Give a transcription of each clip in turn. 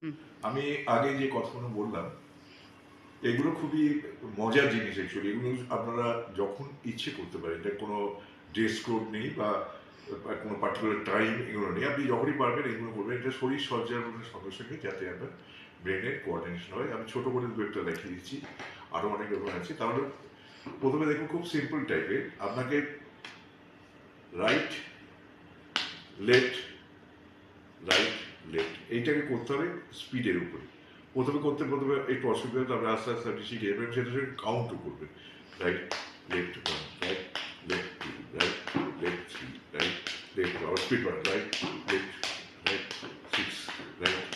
হুম, আমি আগে যে কথাগুলো বললাম, এগুলো খুবই মজার জিনিস অ্যাকচুয়ালি। এগুলো আপনারা যখন ইচ্ছে করতে পারেন। এটা কোনো ড্রেস কোড নেই বা কোনো পার্টিকুলার টাইম এগুলো নেই। আপনি যখনই পারবেন এগুলো করবেন। এটা শরীর চর্চার মধ্যে সঙ্গে, সঙ্গে যাতে আপনার ব্রেনের কোঅর্ডিনেশন হয়। আমি ছোট করে ২ একটা দেখিয়ে দিচ্ছি। আরো অনেক রকম আছে। তাহলে ১ম এ দেখুন খুব সিম্পল টাইপের। আপনাকে রাইট, লেফট, রাইট, লেফট এইটাকে করতে হবে স্পিডের উপরে। প্রথমে একটু অসুবিধা হবে, তারপরে আস্তে, আস্তে আপনি শিখে যাবেন। সেটার সঙ্গে কাউন্টও করবেন। Right, left 1, right, left 2, right, left 3, right, left আবার স্পিড বাড়ান। Right, left, right, 6, right,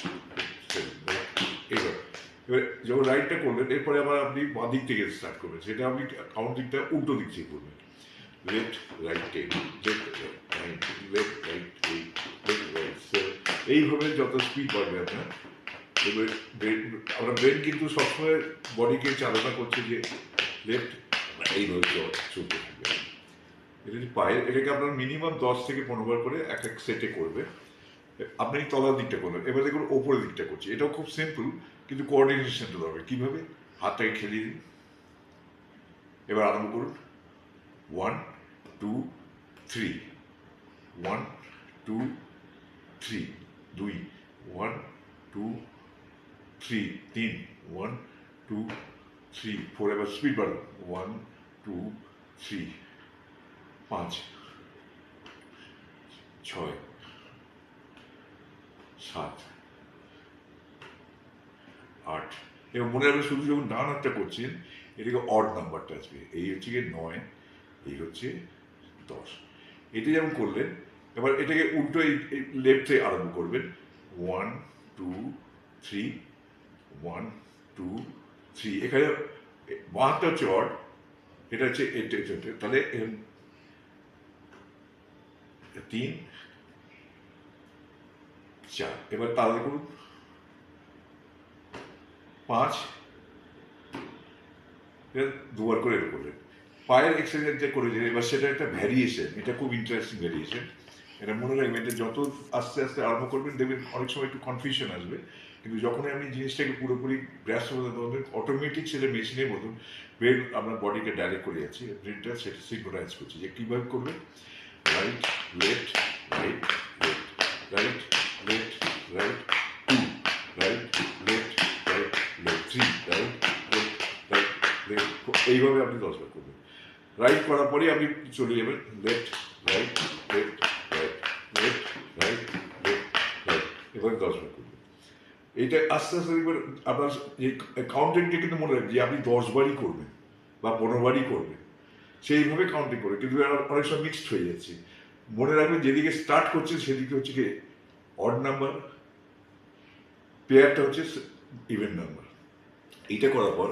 7, right, এইভাবে। এবার যখন রাইটটা করলেন এরপরে আবার আপনি বাঁ দিক থেকে স্টার্ট করবেন। সেটা আপনি কাউন্টিংটা উল্টো দিক থেকে করবেন। Left, right 10, left, right 9, left, right 8, left, right 7, এইভাবে যত স্পিড বাড়বে আপনার, এবার আমরা ব্রেন কিন্তু সবসময় বডিকে চালনা করছে যে লেফট এইভাবে চলতে থাকবে। এটা যদি পায়ে এটাকে আপনার মিনিমাম 10 থেকে 15 বার করে এক এক সেটে করবে। আপনি এই তলার দিকটা করবেন, এবার দেখুন ওপরের দিকটা করছি। এটাও খুব সিম্পল, কিন্তু কোঅর্ডিনেশনটা দরকার। কীভাবে? হাতটাকে খেলিয়ে দিন। এবার আরম্ভ করুন। 1, 2, 3, 1, 2, 3, 2, 1, 2, 3, 3, 1, 2, 3, 4, এবার স্পিড বাড়ান। 1, 2, 3, 5, 6, 7, 8, এবং মনে রাখবেন শুধু যখন ডান হাতটা করছেন এটাকে অড নাম্বারটা আসবে। এই হচ্ছে গিয়ে 9, এই হচ্ছে 10। এটা যেমন করলেন, এবার এটাকে উল্টো এই লেফটে আরম্ভ করবেন। 1, 2, 3, 1, 2, 3, এখানে বাঁ হাতটা হচ্ছে অড, এটা হচ্ছে এটা, তাহলে 3, 4, এবার তাহলে করুন। 5, এটা দুবার করে এটা করলেন। পায়ের এক্সারসাইজটা করে দিলেন। এবার সেটা একটা ভ্যারিয়েশন, এটা খুব ইন্টারেস্টিং ভ্যারিয়েশন। এটা মনে রাখবেন, এটা যত আস্তে আস্তে আরম্ভ করবেন দেখবেন অনেক সময় একটু কনফিউশন আসবে, কিন্তু যখনই আপনি জিনিসটাকে পুরোপুরি গ্রাস করতে পারবেন অটোমেটিক সেটা মেশিনের মতন ব্রেন আপনার বডিকে ডাইরেক্ট করে যাচ্ছে। ব্রেনটা সেটা সিনক্রোনাইজ করছে যে কীভাবে করবেন। Right, left, right, left, right, left, right, 2, right, left, right, left 3, right, left, right, left, এইভাবে আপনি 10 বার করবেন। রাইট করার পরেই আপনি চলে যাবেন left, right, left, right, left, right, left, right, এভাবে 10 বার করবেন। এইটা আস্তে আস্তে দেখবেন আপনার এই কাউন্টিংটা কিন্তু মনে রাখবেন যে আপনি 10 বারই করবেন বা 15 বারই করবেন, সেইভাবে কাউন্টিং করে। কিন্তু অনেক সময় মিক্সড হয়ে যাচ্ছে। মনে রাখবেন যেদিকে স্টার্ট করছেন সেদিকে হচ্ছে কি অড নাম্বার, পেয়ারটা হচ্ছে ইভেন নাম্বার। এইটা করার পর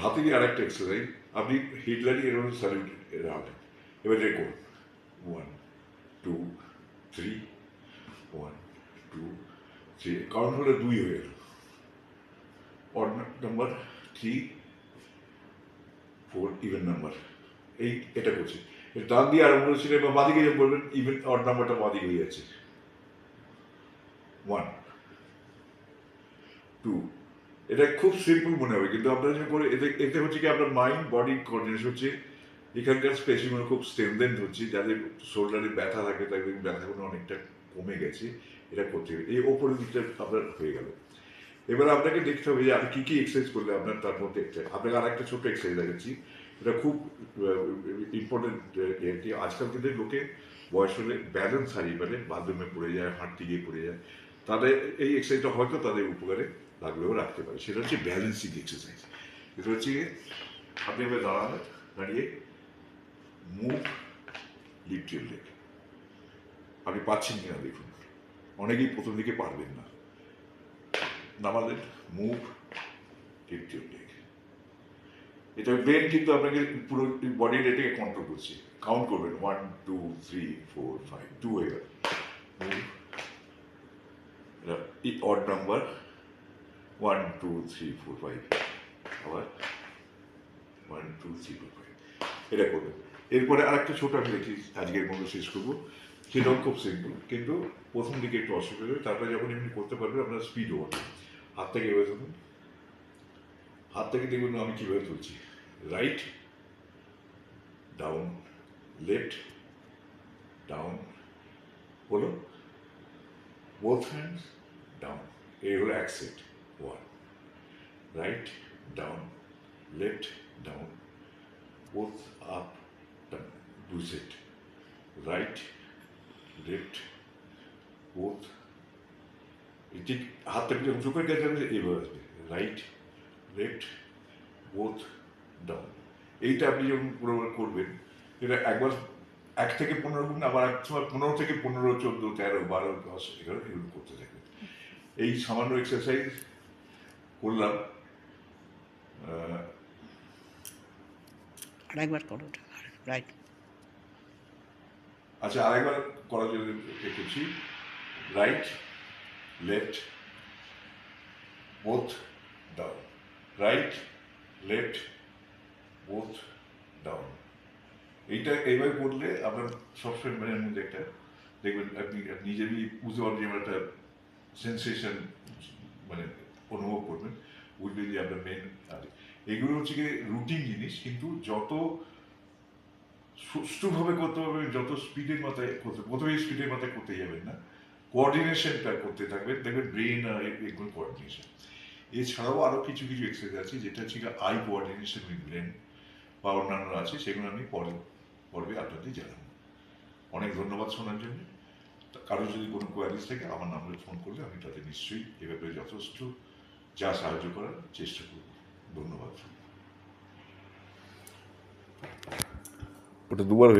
হাতে দিয়ে আরেকটা এক্সারসাইজ, আপনি হিটলারই এরকম স্যালিউট রাখেন। এবার এটা করুন। 1, 2, 3, 1, 2, 3, কাউন্ট হলে 2 হয়ে গেল। Odd number 3, 4, even number. এটা করছি। ডান দিয়ে আরম্ভ করেছিল, এবার বাদিকে যে বলবেন ইভেন অড নাম্বারটা বাদিকে হয়ে যাচ্ছে। 1, 2, এটা খুব সিম্পল মনে হবে, কিন্তু আপনারা যখন করে এতে এতে হচ্ছে কি আপনার মাইন্ড বডি কোঅর্ডিনেশন হচ্ছে। এখানকার স্পেসিগুলো খুব স্ট্রেনথেন্ড হচ্ছে। যাদের শোল্ডারে ব্যথা থাকে তাদের ব্যথাগুলো অনেকটা কমে গেছে। এটা করতে হবে। এই ওপরের দিকটা আপনার হয়ে গেল। এবার আপনাকে দেখতে হবে যে আর কী কী এক্সারসাইজ করলে আপনার তার মধ্যে একটা আপনাকে আর একটা ছোটো এক্সারসাইজ দেখাচ্ছি। এটা খুব ইম্পর্টেন্ট। আজকাল দিনের লোকে বয়স হলে ব্যালেন্স হারিয়ে ফেলে, বাথরুমে পড়ে যায়, হাঁটতে গিয়ে পড়ে যায়। তাদের এই এক্সারসাইজটা হয়তো তাদের উপকারে লাগলেও রাখতে পারে। সেটা হচ্ছে ব্যালেন্সিং এক্সারসাইজ। এটা হচ্ছে আপনি এবার দাঁড়াবেন, দাঁড়িয়ে মুভ, লিফট ইউর লেগ। আপনি পাচ্ছেন কিনা দেখুন। অনেকেই প্রথম দিকে পারবেন না। নামালেন, মুভ, লিফট ইউর লেগ। এটা ব্রেন কিন্তু আপনাকে পুরো বডির এটাকে কন্ট্রোল করছে। কাউন্ট করবেন 1, 2, 3, 4, 5, 2 হয়ে গেল। মুভ, অড নাম্বার 1, 2, 3, 4, 5, আবার 1, 2, 3, 4, 5, এটা করবেন। এরপরে আরেকটা ছোট আমি দেখি আজকের মতো শেষ করবো। সেটাও খুব সিম্পল, কিন্তু প্রথম দিকে একটু অসুবিধা হবে, তারপরে যখন এমনি করতে পারবেন আপনার স্পিডও হবে। হাত থেকে এভাবে তুলুন, হাত থেকে দেখুন আমি কীভাবে তুলছি। রাইট ডাউন, লেফট ডাউন, হলো বোথ হ্যান্ডস ডাউন, এই হলো এক set. 1, write down, left down, both up down, 2 set. Right left both, ঠিক হাতটা যখন চোখের কাছে আসবে এইভাবে আসবে, রাইট লেফট বোথ ডাউন। এইটা আপনি যখন পুরো করবেন, এটা একবার 1 থেকে 15 গুণ, আবার এক সময় 15 থেকে 15, 14, 13, 12, 10, 11 এগুলো করতে থাকবেন। এই সামান্য এক্সারসাইজ করলাম। আরেকবার করো, রাইট। আচ্ছা, আরেকবার করার জন্য করছি। Right left both down, right left both down. এইটা এইভাবে করলে আপনার সবসময় মনের মধ্যে একটা দেখবেন, আপনি নিজেরই বুঝতে পারবেন যে একটা সেন্সেশন মানে অনুভব করবেন, বুঝবেন যে আপনার মেন। এগুলো হচ্ছে কি রুটিন জিনিস, কিন্তু যত সুষ্ঠুভাবে করতে হবে, যত স্পিডের মাথায় করতে, প্রথমে স্পিডের মাথায় করতে যাবেন না, কোঅর্ডিনেশনটা করতে থাকবেন, দেখবেন ব্রেন আর এগুলো কোঅর্ডিনেশন। এছাড়াও আরও কিছু কিছু এক্সারসাইজ আছে যেটা হচ্ছে আই কোঅর্ডিনেশন উইথ ব্রেন বা অন্যান্য আছে, সেগুলো আমি পর্বে আপনাদের জানাবো। অনেক ধন্যবাদ শোনার জন্য। কারো যদি কোনো কোয়ারিজ থাকে আমার নাম্বারে ফোন করলে আমি তাদের নিশ্চয়ই এ ব্যাপারে যথেষ্ট যা সাহায্য করার চেষ্টা করব। ধন্যবাদ। ওটা দুবার